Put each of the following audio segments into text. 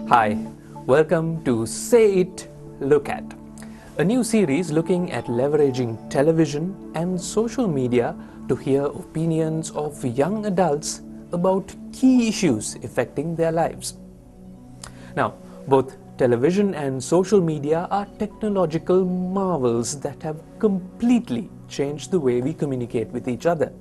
Hi, welcome to Say It, Look At, a new series looking at leveraging television and social media to hear opinions of young adults about key issues affecting their lives. Now, both television and social media are technological marvels that have completely changed the way we communicate with each other.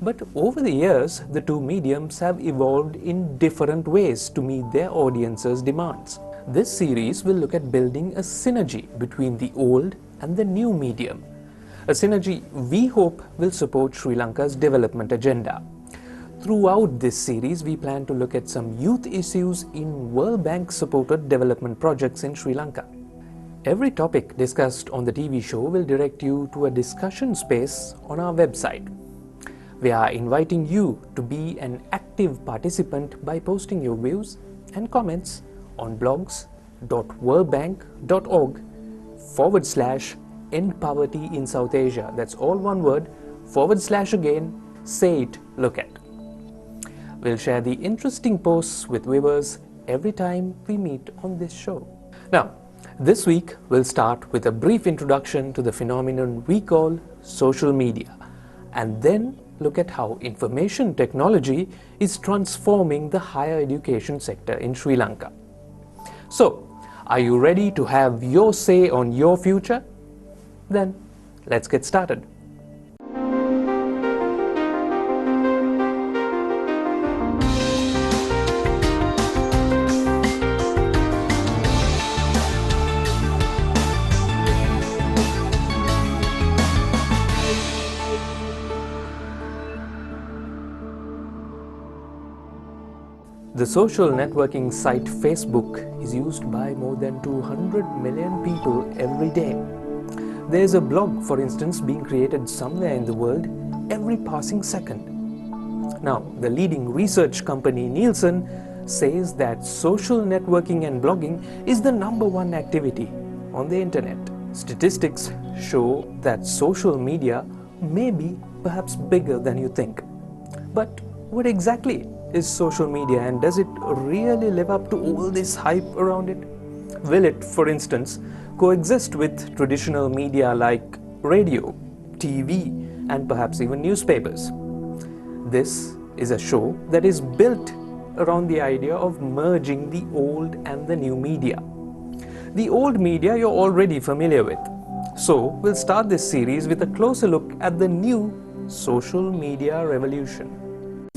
But over the years, the two mediums have evolved in different ways to meet their audience's demands. This series will look at building a synergy between the old and the new medium, a synergy we hope will support Sri Lanka's development agenda. Throughout this series, we plan to look at some youth issues in World Bank-supported development projects in Sri Lanka. Every topic discussed on the TV show will direct you to a discussion space on our website. We are inviting you to be an active participant by posting your views and comments on blogs.worldbank.org/end poverty in South Asia. That's all one word, / say it, look at. We'll share the interesting posts with viewers every time we meet on this show. Now, this week we'll start with a brief introduction to the phenomenon we call social media, and then look at how information technology is transforming the higher education sector in Sri Lanka. So, are you ready to have your say on your future? Then, let's get started. The social networking site Facebook is used by more than 200 million people every day. There's a blog, for instance, being created somewhere in the world every passing second. Now, the leading research company Nielsen says that social networking and blogging is the #1 activity on the internet. Statistics show that social media may be perhaps bigger than you think. But what exactly is social media, and does it really live up to all this hype around it? Will it, for instance, coexist with traditional media like radio, TV, and perhaps even newspapers? This is a show that is built around the idea of merging the old and the new media. The old media you're already familiar with. So we'll start this series with a closer look at the new social media revolution.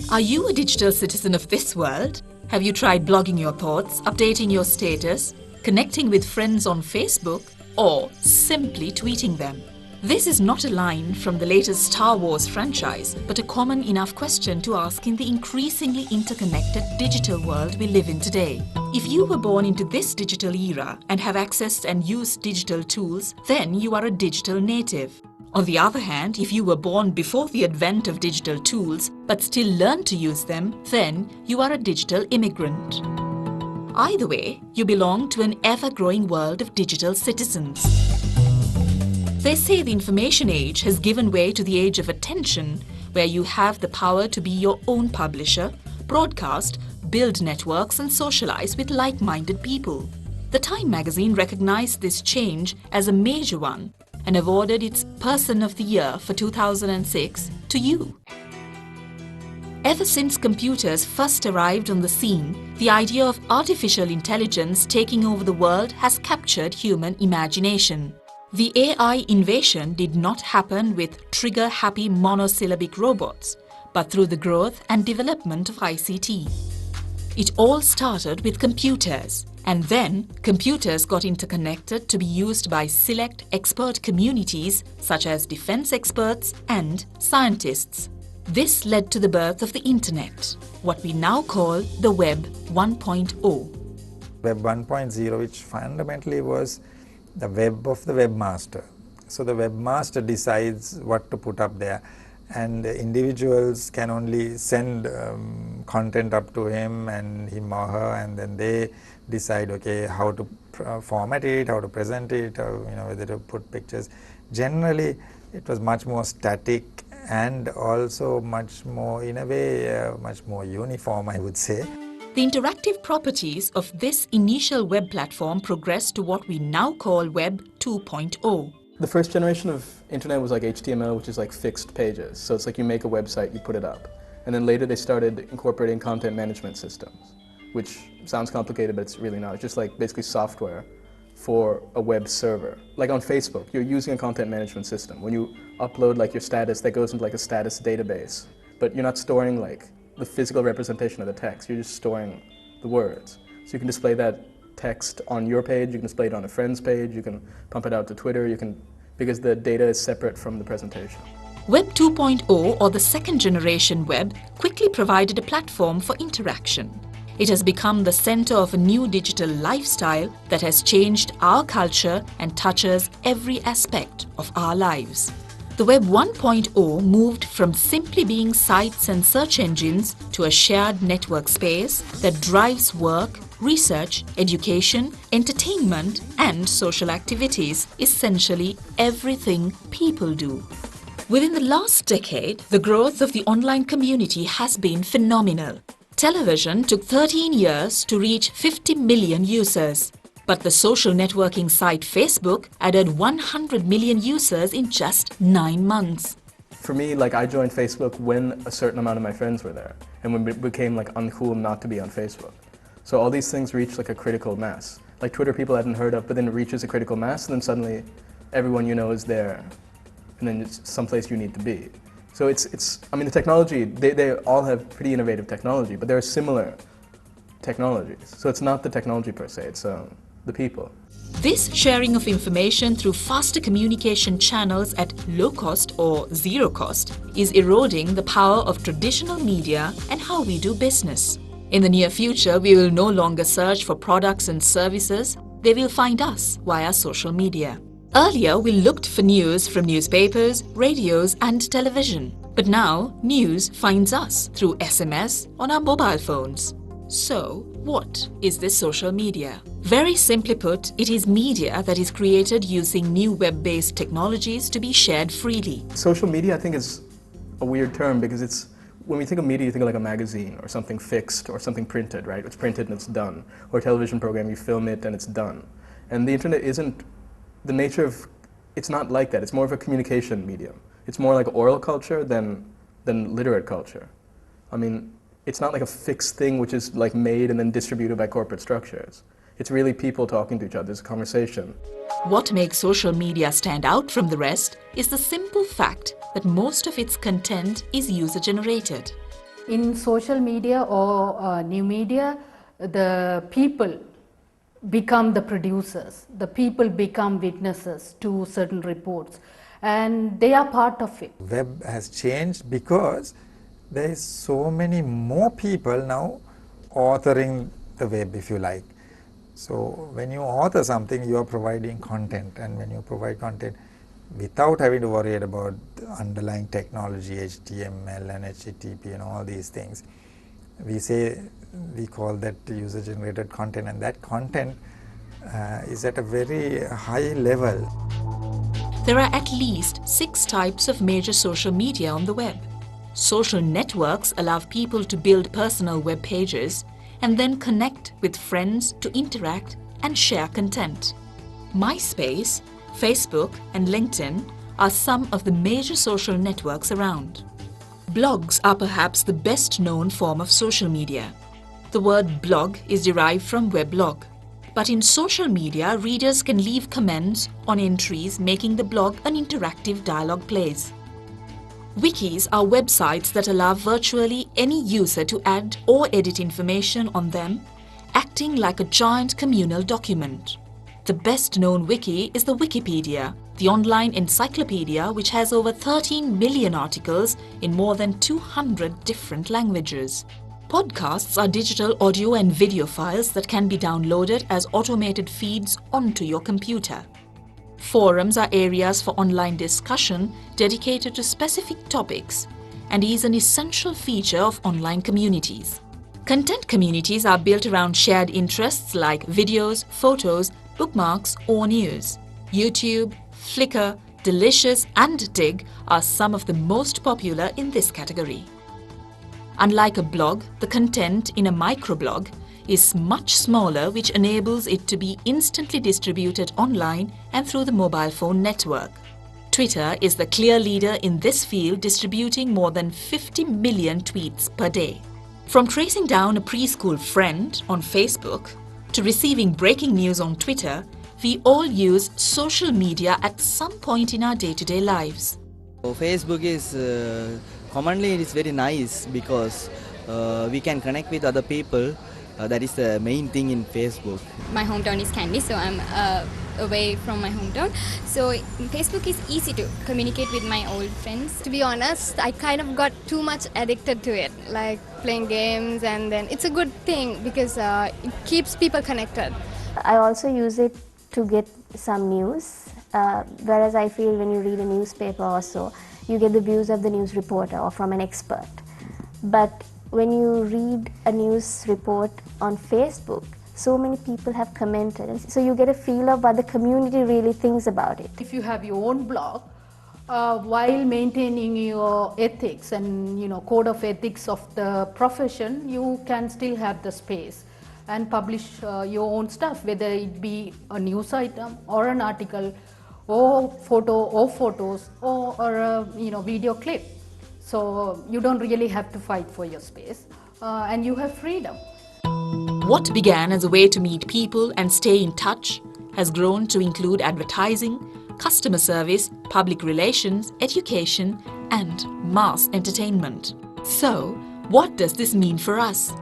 Are you a digital citizen of this world? Have you tried blogging your thoughts, updating your status, connecting with friends on Facebook, or simply tweeting them? This is not a line from the latest Star Wars franchise, but a common enough question to ask in the increasingly interconnected digital world we live in today. If you were born into this digital era and have accessed and used digital tools, then you are a digital native. On the other hand, if you were born before the advent of digital tools but still learn to use them, then you are a digital immigrant. Either way, you belong to an ever-growing world of digital citizens. They say the information age has given way to the age of attention, where you have the power to be your own publisher, broadcast, build networks and socialize with like-minded people. The Time magazine recognized this change as a major one and awarded its Person of the Year for 2006 to you. Ever since computers first arrived on the scene, the idea of artificial intelligence taking over the world has captured human imagination. The AI invasion did not happen with trigger-happy monosyllabic robots, but through the growth and development of ICT. It all started with computers, and then computers got interconnected to be used by select expert communities such as defense experts and scientists. This led to the birth of the Internet, what we now call the Web 1.0. Web 1.0, which fundamentally was the web of the webmaster. So the webmaster decides what to put up there, and individuals can only send content up to him and him or her, and then they decide, okay, how to format it, how to present it, or, whether to put pictures. Generally, it was much more static and also much more, in a way, much more uniform, I would say. The interactive properties of this initial web platform progressed to what we now call Web 2.0. The first generation of internet was like HTML, which is like fixed pages. So it's like you make a website, you put it up. And then later they started incorporating content management systems, which sounds complicated, but it's really not. It's just like basically software for a web server. Like on Facebook, you're using a content management system. When you upload like your status, that goes into like a status database. But you're not storing like the physical representation of the text, you're just storing the words. So you can display that text on your page, you can display it on a friend's page, you can pump it out to Twitter, because the data is separate from the presentation. Web 2.0, or the second generation web, quickly provided a platform for interaction. It has become the center of a new digital lifestyle that has changed our culture and touches every aspect of our lives. The Web 1.0 moved from simply being sites and search engines to a shared network space that drives work, research, education, entertainment, and social activities, essentially everything people do. Within the last decade, the growth of the online community has been phenomenal. Television took 13 years to reach 50 million users. But the social networking site Facebook added 100 million users in just 9 months. For me, like I joined Facebook when a certain amount of my friends were there, and when it became like uncool not to be on Facebook. So all these things reached like a critical mass. Like Twitter people hadn't heard of, but then it reaches a critical mass, and then suddenly everyone you know is there, and then it's someplace you need to be. So I mean the technology, they all have pretty innovative technology, but there are similar technologies. So it's not the technology per se, it's the people. This sharing of information through faster communication channels at low cost or zero cost is eroding the power of traditional media and how we do business. In the near future, we will no longer search for products and services. They will find us via social media. Earlier, we looked for news from newspapers, radios, and television. But now, news finds us through SMS on our mobile phones. So, what is this social media? Very simply put, it is media that is created using new web-based technologies to be shared freely. Social media, I think, is a weird term because when we think of media, you think of like a magazine or something fixed or something printed, right? It's printed and it's done. Or a television program, you film it and it's done. And the internet isn't, the nature of, it's not like that. It's more of a communication medium. It's more like oral culture than literate culture. I mean, it's not like a fixed thing which is like made and then distributed by corporate structures. It's really people talking to each other. It's a conversation. What makes social media stand out from the rest is the simple fact that most of its content is user-generated. In social media or new media, the people become the producers. The people become witnesses to certain reports, and they are part of it. Web has changed because there is so many more people now authoring the web, if you like. So when you author something, you are providing content, and when you provide content without having to worry about the underlying technology, HTML and HTTP and all these things, we call that user-generated content, and that content is at a very high level. There are at least 6 types of major social media on the web. Social networks allow people to build personal web pages and then connect with friends to interact and share content. MySpace, Facebook, and LinkedIn are some of the major social networks around. Blogs are perhaps the best known form of social media. The word blog is derived from weblog. But in social media, readers can leave comments on entries, making the blog an interactive dialogue place. Wikis are websites that allow virtually any user to add or edit information on them, acting like a giant communal document. The best-known wiki is the Wikipedia, the online encyclopedia which has over 13 million articles in more than 200 different languages. Podcasts are digital audio and video files that can be downloaded as automated feeds onto your computer. Forums are areas for online discussion dedicated to specific topics and is an essential feature of online communities. Content communities are built around shared interests like videos, photos, bookmarks, or news. YouTube, Flickr, Delicious, and Dig are some of the most popular in this category. Unlike a blog, the content in a microblog is much smaller, which enables it to be instantly distributed online and through the mobile phone network. Twitter is the clear leader in this field, distributing more than 50 million tweets per day. From tracing down a preschool friend on Facebook to receiving breaking news on Twitter, we all use social media at some point in our day-to-day lives. Facebook is commonly it is very nice because we can connect with other people. That is the main thing in Facebook. My hometown is Kandy, so I'm away from my hometown. So Facebook is easy to communicate with my old friends. To be honest, I kind of got too much addicted to it, like playing games, and then it's a good thing because it keeps people connected. I also use it to get some news, whereas I feel when you read a newspaper or so, you get the views of the news reporter or from an expert. But when you read a news report on Facebook, so many people have commented, and so you get a feel of what the community really thinks about it. If you have your own blog, while maintaining your ethics and code of ethics of the profession, you can still have the space and publish your own stuff, whether it be a news item or an article or photos or a video clip. So you don't really have to fight for your space and you have freedom. What began as a way to meet people and stay in touch has grown to include advertising, customer service, public relations, education, and mass entertainment. So, what does this mean for us?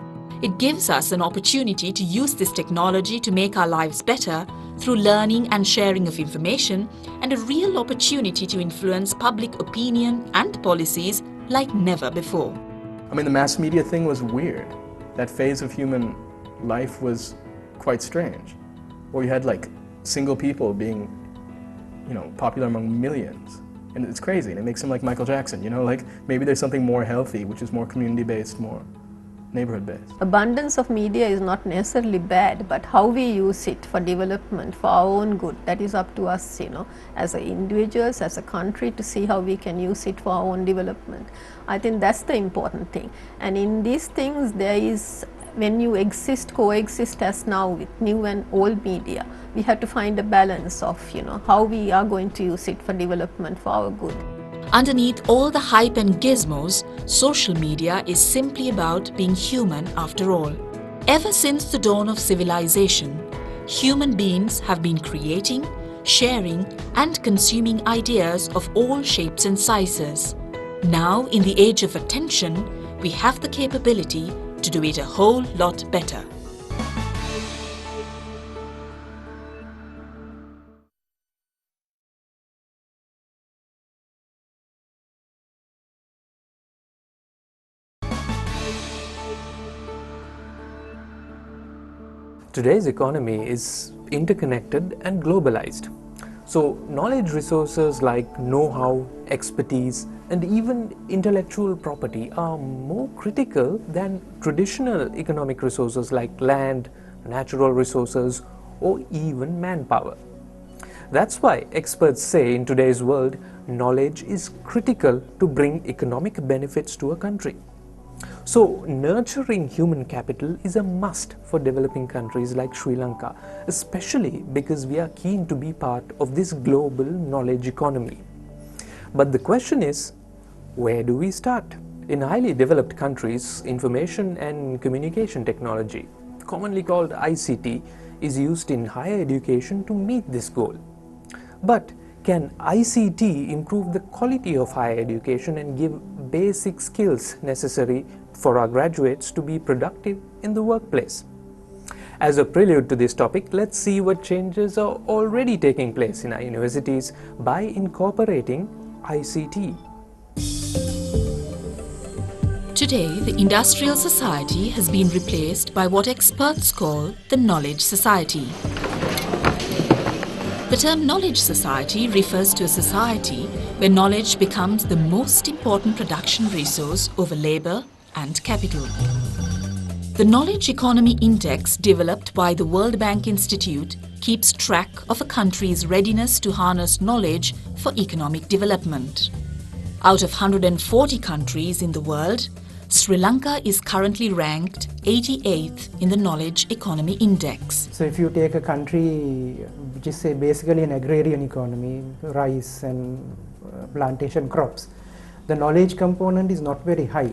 It gives us an opportunity to use this technology to make our lives better through learning and sharing of information, and a real opportunity to influence public opinion and policies like never before. I mean, the mass media thing was weird. That phase of human life was quite strange, where you had like single people being, popular among millions. And it's crazy, and it makes him like Michael Jackson, like maybe there's something more healthy, which is more community-based, more neighborhood-based. Abundance of media is not necessarily bad, but how we use it for development, for our own good, that is up to us, as individuals, as a country, to see how we can use it for our own development. I think that's the important thing. And in these things, there is, when you coexist as now with new and old media, we have to find a balance of, how we are going to use it for development, for our good. Underneath all the hype and gizmos, social media is simply about being human after all. Ever since the dawn of civilization, human beings have been creating, sharing, and consuming ideas of all shapes and sizes. Now, in the age of attention, we have the capability to do it a whole lot better. Today's economy is interconnected and globalized. So knowledge resources like know-how, expertise, and even intellectual property are more critical than traditional economic resources like land, natural resources, or even manpower. That's why experts say in today's world, knowledge is critical to bring economic benefits to a country. So, nurturing human capital is a must for developing countries like Sri Lanka, especially because we are keen to be part of this global knowledge economy. But the question is, where do we start? In highly developed countries, information and communication technology, commonly called ICT, is used in higher education to meet this goal. But can ICT improve the quality of higher education and give basic skills necessary for our graduates to be productive in the workplace? As a prelude to this topic, let's see what changes are already taking place in our universities by incorporating ICT. Today, the industrial society has been replaced by what experts call the knowledge society. The term knowledge society refers to a society where knowledge becomes the most important production resource over labor and capital. The Knowledge Economy Index, developed by the World Bank Institute, keeps track of a country's readiness to harness knowledge for economic development. Out of 140 countries in the world, Sri Lanka is currently ranked 88th in the Knowledge Economy Index. So if you take a country which is basically an agrarian economy, rice and plantation crops, the knowledge component is not very high.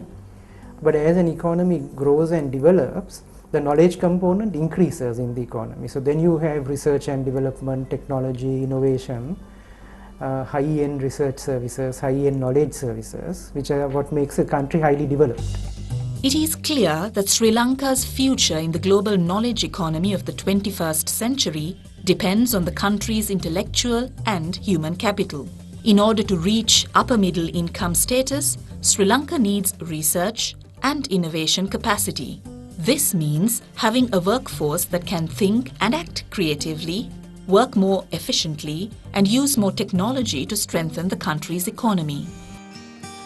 But as an economy grows and develops, the knowledge component increases in the economy. So then you have research and development, technology, innovation, high-end research services, high-end knowledge services, which are what makes a country highly developed. It is clear that Sri Lanka's future in the global knowledge economy of the 21st century depends on the country's intellectual and human capital. In order to reach upper middle income status, Sri Lanka needs research and innovation capacity. This means having a workforce that can think and act creatively, work more efficiently, and use more technology to strengthen the country's economy.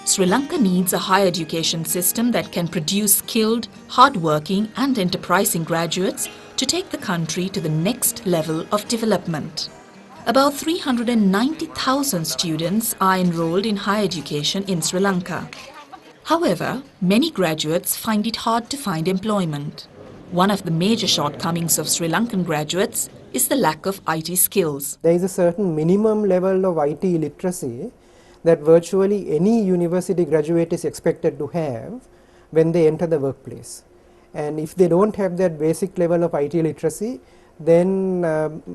Sri Lanka needs a higher education system that can produce skilled, hard-working and enterprising graduates to take the country to the next level of development. About 390,000 students are enrolled in higher education in Sri Lanka. However, many graduates find it hard to find employment. One of the major shortcomings of Sri Lankan graduates is the lack of IT skills. There is a certain minimum level of IT literacy that virtually any university graduate is expected to have when they enter the workplace. And if they don't have that basic level of IT literacy, then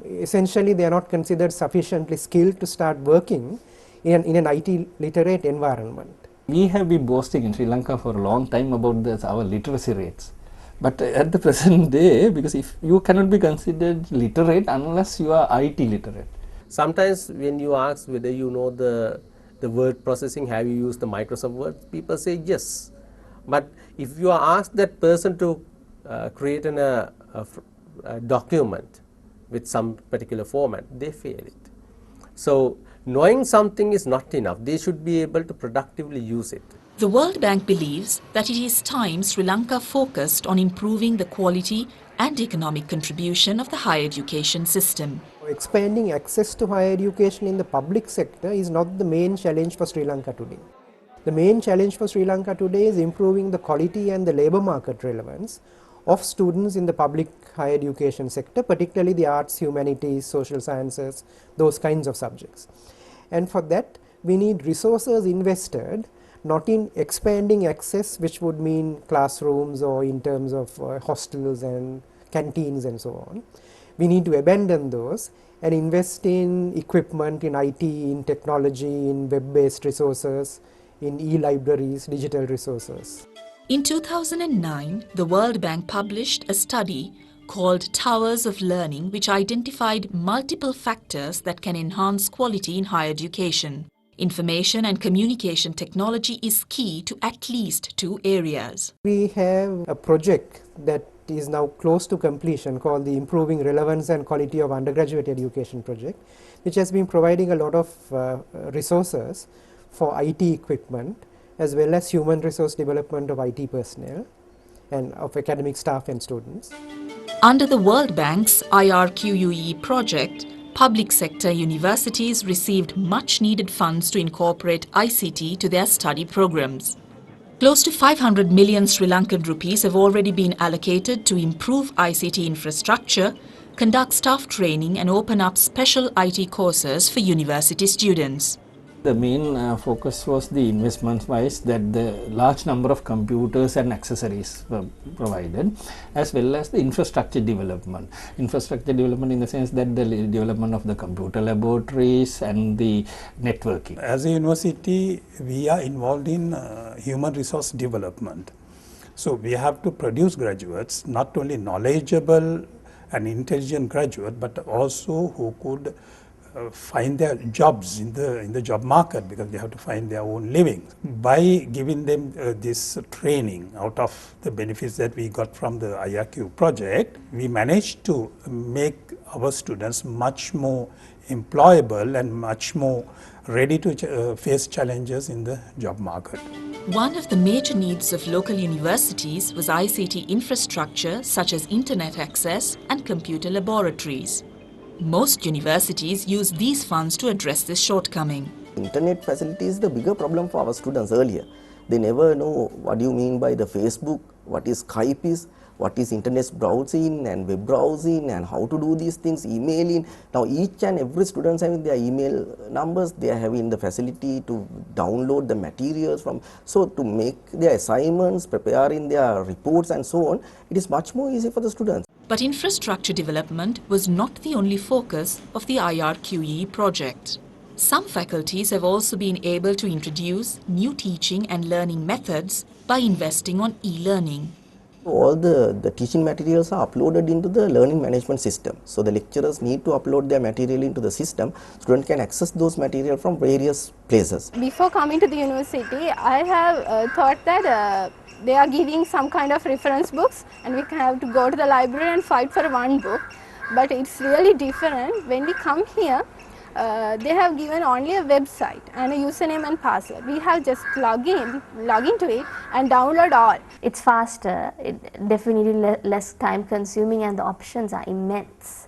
essentially they are not considered sufficiently skilled to start working in an IT literate environment. We have been boasting in Sri Lanka for a long time about our literacy rates. But at the present day, because if you cannot be considered literate unless you are IT literate. Sometimes when you ask whether you know the word processing, have you used the Microsoft Word, people say yes. But if you are asked that person to create a document with some particular format, they fail it. So knowing something is not enough. They should be able to productively use it. The World Bank believes that it is time Sri Lanka focused on improving the quality and economic contribution of the higher education system. Expanding access to higher education in the public sector is not the main challenge for Sri Lanka today. The main challenge for Sri Lanka today is improving the quality and the labour market relevance of students in the public higher education sector, particularly the arts, humanities, social sciences, those kinds of subjects. And for that, we need resources invested not in expanding access, which would mean classrooms or in terms of hostels and canteens and so on. We need to abandon those and invest in equipment, in IT, in technology, in web-based resources, in e-libraries, digital resources. In 2009, the World Bank published a study called Towers of Learning, which identified multiple factors that can enhance quality in higher education. Information and communication technology is key to at least 2 areas. We have a project that is now close to completion called the Improving Relevance and Quality of Undergraduate Education project, which has been providing a lot of resources for IT equipment as well as human resource development of IT personnel and of academic staff and students. Under the World Bank's IRQUE project, public sector universities received much needed funds to incorporate ICT to their study programs. Close to 500 million Sri Lankan rupees have already been allocated to improve ICT infrastructure, conduct staff training and open up special IT courses for university students. The main focus was the investment wise, that the large number of computers and accessories were provided, as well as the infrastructure development. Infrastructure development in the sense that the development of the computer laboratories and the networking. As a university, we are involved in human resource development. So we have to produce graduates, not only knowledgeable and intelligent graduate, but also who could find their jobs in the job market, because they have to find their own living. By giving them this training out of the benefits that we got from the IRQ project, we managed to make our students much more employable and much more ready to face challenges in the job market. One of the major needs of local universities was ICT infrastructure such as internet access and computer laboratories. Most universities use these funds to address this shortcoming. Internet facility is the bigger problem for our students earlier, They never know what do you mean by the Facebook, what is Skype is, what is internet browsing and web browsing and how to do these things, emailing. Now each and every student having their email numbers, they are having the facility to download the materials from, so to make their assignments, preparing their reports and so on, it is much more easy for the students. But infrastructure development was not the only focus of the IRQE project. Some faculties have also been able to introduce new teaching and learning methods by investing on e-learning. All the teaching materials are uploaded into the learning management system. So the lecturers need to upload their material into the system. Students can access those material from various places. Before coming to the university, I have thought that they are giving some kind of reference books and we have to go to the library and fight for one book. But it's really different. When we come here, they have given only a website and a username and password. We have just log into it and download all. It's faster, definitely less time consuming, and the options are immense.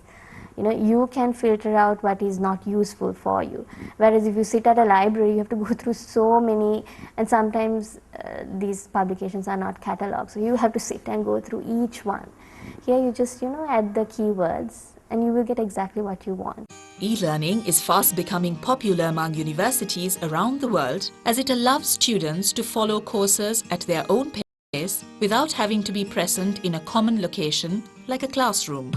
You know, you can filter out what is not useful for you. Whereas if you sit at a library, you have to go through so many, and sometimes these publications are not catalogued, so you have to sit and go through each one. Here you just, add the keywords and you will get exactly what you want. E-learning is fast becoming popular among universities around the world as it allows students to follow courses at their own pace without having to be present in a common location like a classroom.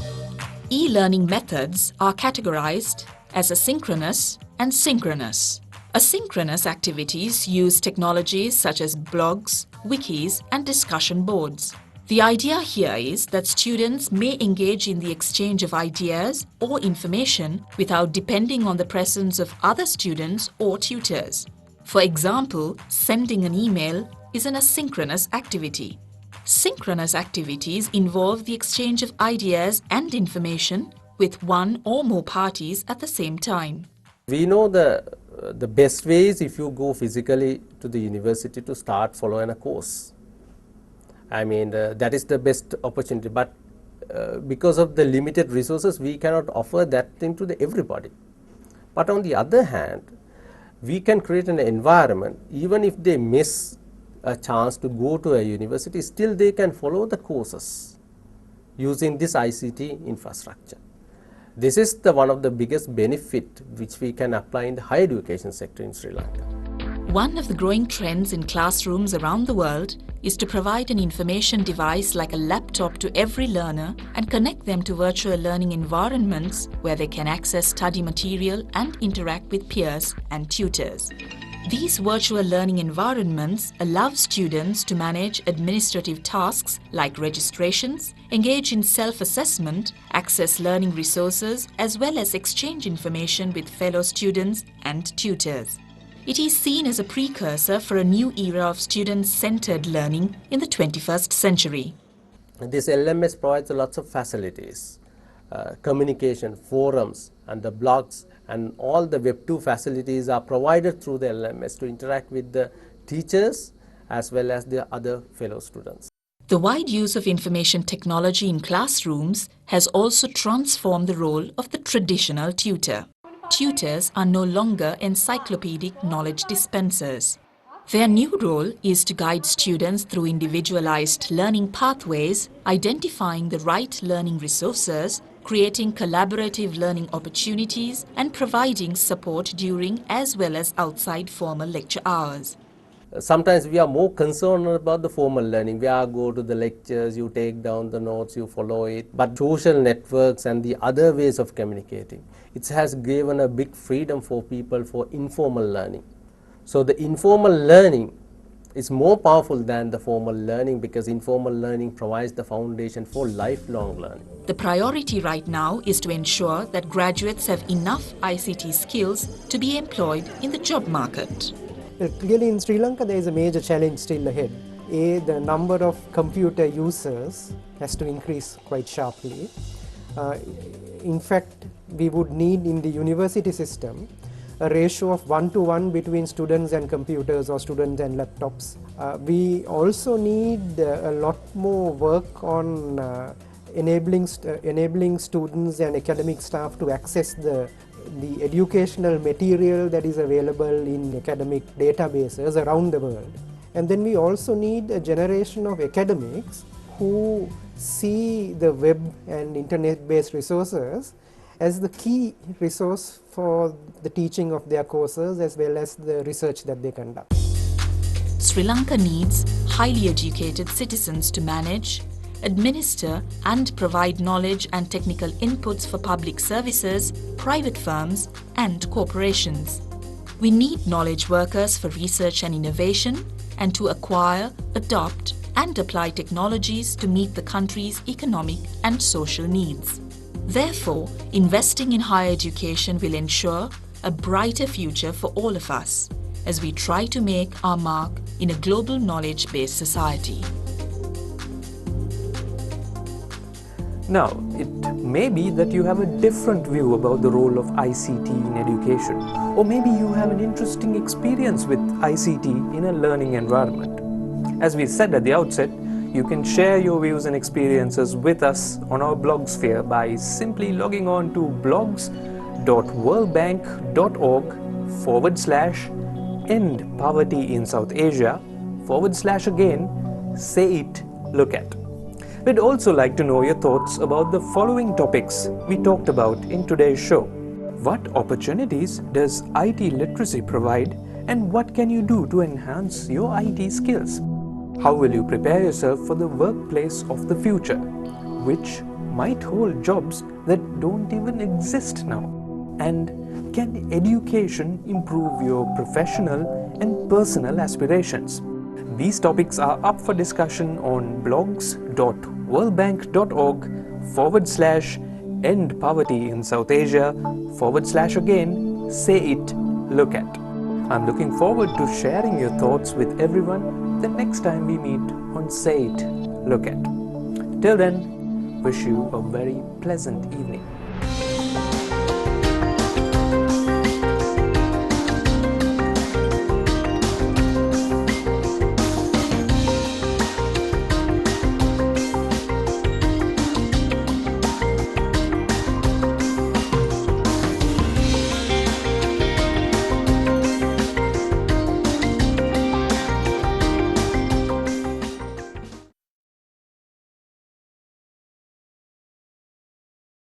E-learning methods are categorized as asynchronous and synchronous. Asynchronous activities use technologies such as blogs, wikis, and discussion boards. The idea here is that students may engage in the exchange of ideas or information without depending on the presence of other students or tutors. For example, sending an email is an asynchronous activity. Synchronous activities involve the exchange of ideas and information with one or more parties at the same time. We know the best way is if you go physically to the university to start following a course. I mean, that is the best opportunity, but because of the limited resources, we cannot offer that thing to everybody. But on the other hand, we can create an environment, even if they miss a chance to go to a university, still they can follow the courses using this ICT infrastructure. This is one of the biggest benefit which we can apply in the higher education sector in Sri Lanka. One of the growing trends in classrooms around the world is to provide an information device like a laptop to every learner and connect them to virtual learning environments where they can access study material and interact with peers and tutors. These virtual learning environments allow students to manage administrative tasks like registrations, engage in self-assessment, access learning resources, as well as exchange information with fellow students and tutors. It is seen as a precursor for a new era of student-centered learning in the 21st century. This LMS provides lots of facilities, communication, forums, and the blogs, and all the Web2 facilities are provided through the LMS to interact with the teachers as well as the other fellow students. The wide use of information technology in classrooms has also transformed the role of the traditional tutor. Tutors are no longer encyclopedic knowledge dispensers. Their new role is to guide students through individualized learning pathways, identifying the right learning resources, creating collaborative learning opportunities, and providing support during as well as outside formal lecture hours. Sometimes we are more concerned about the formal learning. We are go to the lectures, you take down the notes, you follow it. But social networks and the other ways of communicating, it has given a big freedom for people for informal learning. So the informal learning is more powerful than the formal learning because informal learning provides the foundation for lifelong learning. The priority right now is to ensure that graduates have enough ICT skills to be employed in the job market. Well, clearly in Sri Lanka there is a major challenge still ahead. The number of computer users has to increase quite sharply. In fact, we would need in the university system a ratio of 1:1 between students and computers or students and laptops. We also need a lot more work on enabling students and academic staff to access the educational material that is available in academic databases around the world. And then we also need a generation of academics who see the web and internet-based resources as the key resource for the teaching of their courses as well as the research that they conduct. Sri Lanka needs highly educated citizens to manage, administer and provide knowledge and technical inputs for public services, private firms and corporations. We need knowledge workers for research and innovation and to acquire, adopt and apply technologies to meet the country's economic and social needs. Therefore, investing in higher education will ensure a brighter future for all of us as we try to make our mark in a global knowledge-based society. Now, it may be that you have a different view about the role of ICT in education, or maybe you have an interesting experience with ICT in a learning environment. As we said at the outset, you can share your views and experiences with us on our blogsphere by simply logging on to blogs.worldbank.org/end poverty in South Asia / say it look at. We'd also like to know your thoughts about the following topics we talked about in today's show. What opportunities does IT literacy provide, and what can you do to enhance your IT skills? How will you prepare yourself for the workplace of the future, which might hold jobs that don't even exist now? And can education improve your professional and personal aspirations? These topics are up for discussion on blogs.worldbank.org/end poverty in South Asia / say it look at. I'm looking forward to sharing your thoughts with everyone the next time we meet on Say It Look At. Till then, wish you a very pleasant evening.